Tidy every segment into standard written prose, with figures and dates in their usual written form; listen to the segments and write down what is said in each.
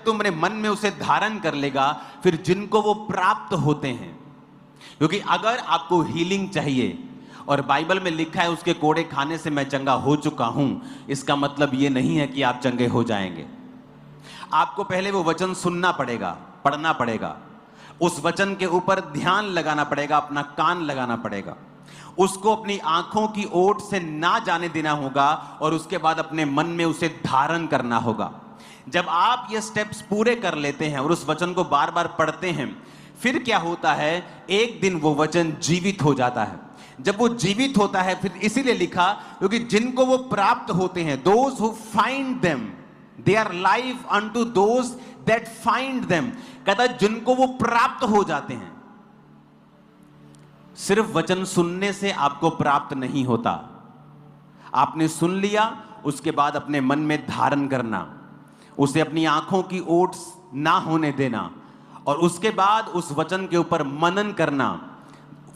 तुमने मन में उसे धारण कर लेगा, फिर जिनको वो प्राप्त होते हैं। क्योंकि अगर आपको हीलिंग चाहिए और बाइबल में लिखा है उसके कोड़े खाने से मैं चंगा हो चुका हूं, इसका मतलब यह नहीं है कि आप चंगे हो जाएंगे। आपको पहले वो वचन सुनना पड़ेगा, पढ़ना पड़ेगा, उस वचन के ऊपर ध्यान लगाना पड़ेगा, अपना कान लगाना पड़ेगा, उसको अपनी आंखों की ओट से ना जाने देना होगा और उसके बाद अपने मन में उसे धारण करना होगा। जब आप ये स्टेप्स पूरे कर लेते हैं और उस वचन को बार बार पढ़ते हैं, फिर क्या होता है, एक दिन वो वचन जीवित हो जाता है। जब वो जीवित होता है, फिर इसीलिए लिखा क्योंकि जिनको वो प्राप्त होते हैं, those who find them they our life unto those that find them. कहता है जिनको वो प्राप्त हो जाते हैं। सिर्फ वचन सुनने से आपको प्राप्त नहीं होता, आपने सुन लिया, उसके बाद अपने मन में धारण करना, उसे अपनी आंखों की ओट ना होने देना और उसके बाद उस वचन के ऊपर मनन करना।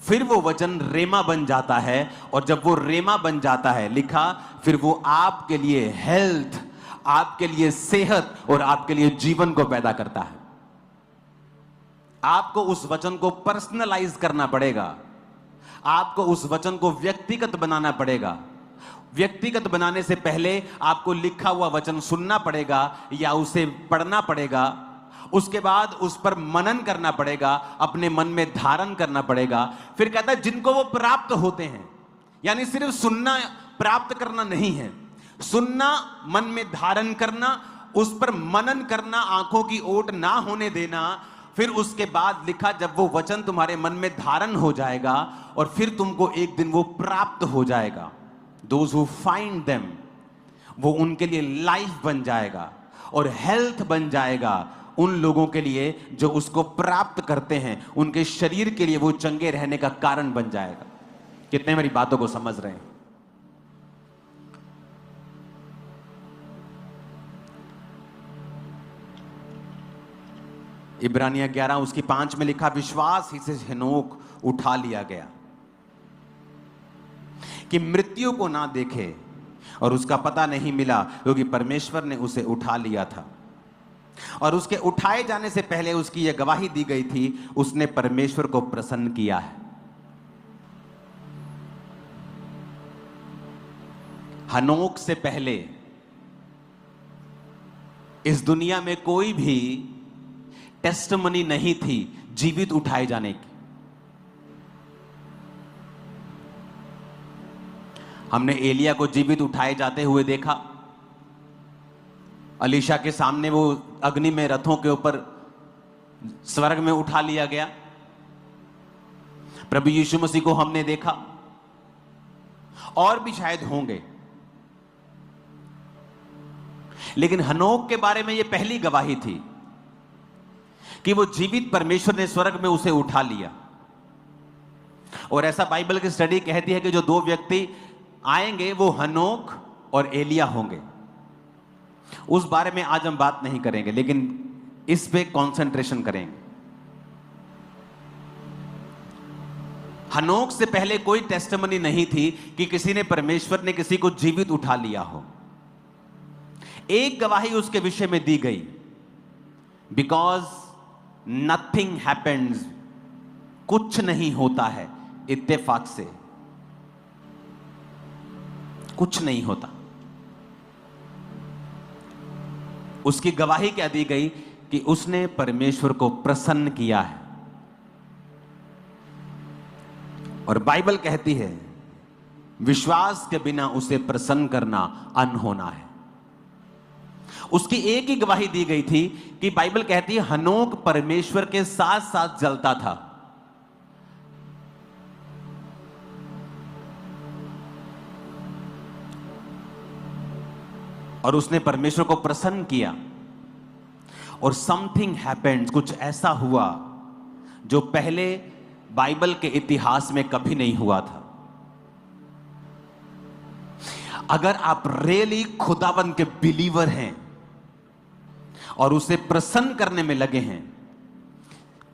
फिर वो वचन रेमा बन जाता है और जब वो रेमा बन जाता है, लिखा, फिर वो आपके लिए हेल्थ, आपके लिए सेहत और आपके लिए जीवन को पैदा करता है। आपको उस वचन को पर्सनलाइज करना पड़ेगा, आपको उस वचन को व्यक्तिगत बनाना पड़ेगा। व्यक्तिगत बनाने से पहले आपको लिखा हुआ वचन सुनना पड़ेगा या उसे पढ़ना पड़ेगा, उसके बाद उस पर मनन करना पड़ेगा, अपने मन में धारण करना पड़ेगा। फिर कहता है जिनको वो प्राप्त होते हैं, यानी सिर्फ सुनना प्राप्त करना नहीं है, सुनना, मन में धारण करना, उस पर मनन करना, आंखों की ओट ना होने देना। फिर उसके बाद लिखा जब वो वचन तुम्हारे मन में धारण हो जाएगा और फिर तुमको एक दिन वो प्राप्त हो जाएगा, दोज हु फाइंड देम, वो उनके लिए लाइफ बन जाएगा और हेल्थ बन जाएगा। उन लोगों के लिए जो उसको प्राप्त करते हैं, उनके शरीर के लिए वो चंगे रहने का कारण बन जाएगा। कितने मेरी बातों को समझ रहे हैं? इब्रानिया 11 उसकी 5 में लिखा, विश्वास ही से हेनोक उठा लिया गया कि मृत्यु को ना देखे और उसका पता नहीं मिला, क्योंकि परमेश्वर ने उसे उठा लिया था। और उसके उठाए जाने से पहले उसकी यह गवाही दी गई थी, उसने परमेश्वर को प्रसन्न किया है। हनोक से पहले इस दुनिया में कोई भी टेस्टमनी नहीं थी जीवित उठाए जाने की। हमने एलिया को जीवित उठाए जाते हुए देखा, अलीशा के सामने वो अग्नि में रथों के ऊपर स्वर्ग में उठा लिया गया। प्रभु यीशु मसीह को हमने देखा, और भी शायद होंगे, लेकिन हनोक के बारे में यह पहली गवाही थी कि वो जीवित परमेश्वर ने स्वर्ग में उसे उठा लिया। और ऐसा बाइबल की स्टडी कहती है कि जो दो व्यक्ति आएंगे वो हनोक और एलिया होंगे। उस बारे में आज हम बात नहीं करेंगे, लेकिन इस पे कंसंट्रेशन करेंगे। हनोक से पहले कोई टेस्टिमनी नहीं थी कि किसी ने, परमेश्वर ने किसी को जीवित उठा लिया हो। एक गवाही उसके विषय में दी गई, बिकॉज नथिंग हैपेंस, कुछ नहीं होता है इत्तेफाक से, कुछ नहीं होता। उसकी गवाही क्या दी गई कि उसने परमेश्वर को प्रसन्न किया है। और बाइबल कहती है विश्वास के बिना उसे प्रसन्न करना अनहोना है। उसकी एक ही गवाही दी गई थी कि बाइबल कहती है हनोक परमेश्वर के साथ साथ जलता था। और उसने परमेश्वर को प्रसन्न किया और समथिंग हैपेंड, कुछ ऐसा हुआ जो पहले बाइबल के इतिहास में कभी नहीं हुआ था। अगर आप रियली खुदावन के बिलीवर हैं और उसे प्रसन्न करने में लगे हैं,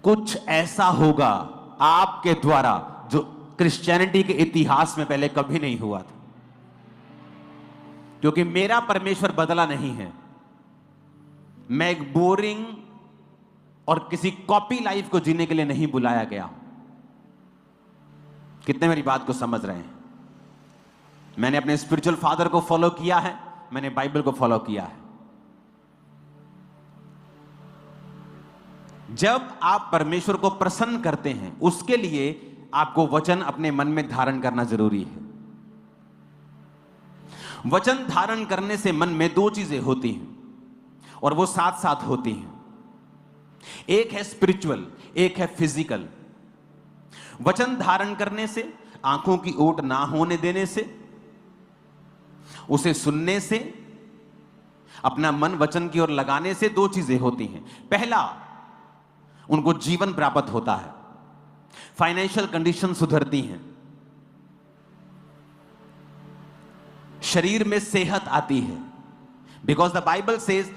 कुछ ऐसा होगा आपके द्वारा जो क्रिश्चियनिटी के इतिहास में पहले कभी नहीं हुआ था। क्योंकि मेरा परमेश्वर बदला नहीं है, मैं एक बोरिंग और किसी कॉपी लाइफ को जीने के लिए नहीं बुलाया गया। कितने मेरी बात को समझ रहे हैं? मैंने अपने स्पिरिचुअल फादर को फॉलो किया है, मैंने बाइबल को फॉलो किया है। जब आप परमेश्वर को प्रसन्न करते हैं, उसके लिए आपको वचन अपने मन में धारण करना जरूरी है। वचन धारण करने से मन में दो चीजें होती हैं और वो साथ साथ होती हैं। एक है स्पिरिचुअल, एक है फिजिकल। वचन धारण करने से, आंखों की ओट ना होने देने से, उसे सुनने से, अपना मन वचन की ओर लगाने से दो चीजें होती हैं। पहला, उनको जीवन प्राप्त होता है, फाइनेंशियल कंडीशन सुधरती हैं, शरीर में सेहत आती है। बिकॉज द बाइबल सेज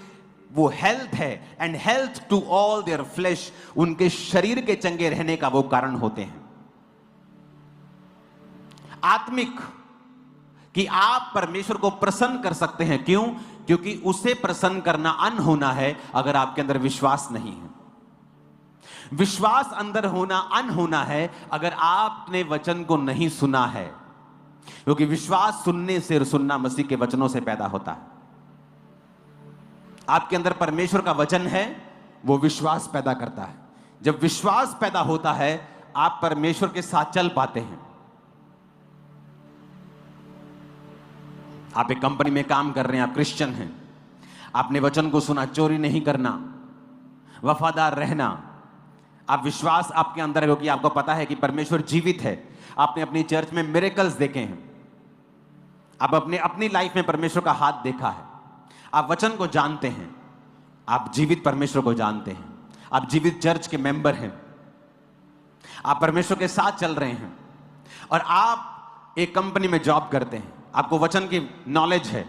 वो हेल्थ है, and health to all their flesh, उनके शरीर के चंगे रहने का वो कारण होते हैं। आत्मिक, कि आप परमेश्वर को प्रसन्न कर सकते हैं। क्यों? क्योंकि उसे प्रसन्न करना अनहोना है अगर आपके अंदर विश्वास नहीं है। विश्वास अंदर होना अनहोना है अगर आपने वचन को नहीं सुना है, क्योंकि विश्वास सुनने से और सुनना मसीह के वचनों से पैदा होता है। आपके अंदर परमेश्वर का वचन है, वो विश्वास पैदा करता है। जब विश्वास पैदा होता है, आप परमेश्वर के साथ चल पाते हैं। आप एक कंपनी में काम कर रहे हैं, आप क्रिश्चियन हैं, आपने वचन को सुना, चोरी नहीं करना, वफादार रहना, आप विश्वास आपके अंदर है क्योंकि आपको पता है कि परमेश्वर जीवित है। आपने अपनी चर्च में मिरेकल्स देखे हैं, आप अपनी लाइफ में परमेश्वर का हाथ देखा है, आप वचन को जानते हैं, आप जीवित परमेश्वर को जानते हैं, आप जीवित चर्च के मेंबर हैं, आप परमेश्वर के साथ चल रहे हैं, और आप एक कंपनी में जॉब करते हैं, आपको वचन की नॉलेज है,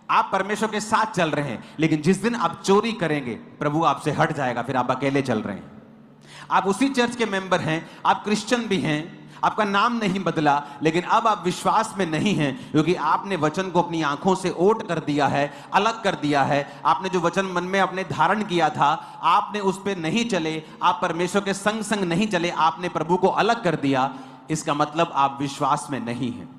आप परमेश्वर के साथ चल रहे हैं। लेकिन जिस दिन आप चोरी करेंगे, प्रभु आपसे हट जाएगा, फिर आप अकेले चल रहे हैं। आप उसी चर्च के मेंबर हैं, आप क्रिश्चियन भी हैं, आपका नाम नहीं बदला, लेकिन अब आप विश्वास में नहीं हैं, क्योंकि आपने वचन को अपनी आंखों से ओट कर दिया है, अलग कर दिया है। आपने जो वचन मन में अपने धारण किया था, आपने उस पर नहीं चले, आप परमेश्वर के संग संग नहीं चले, आपने प्रभु को अलग कर दिया। इसका मतलब आप विश्वास में नहीं हैं।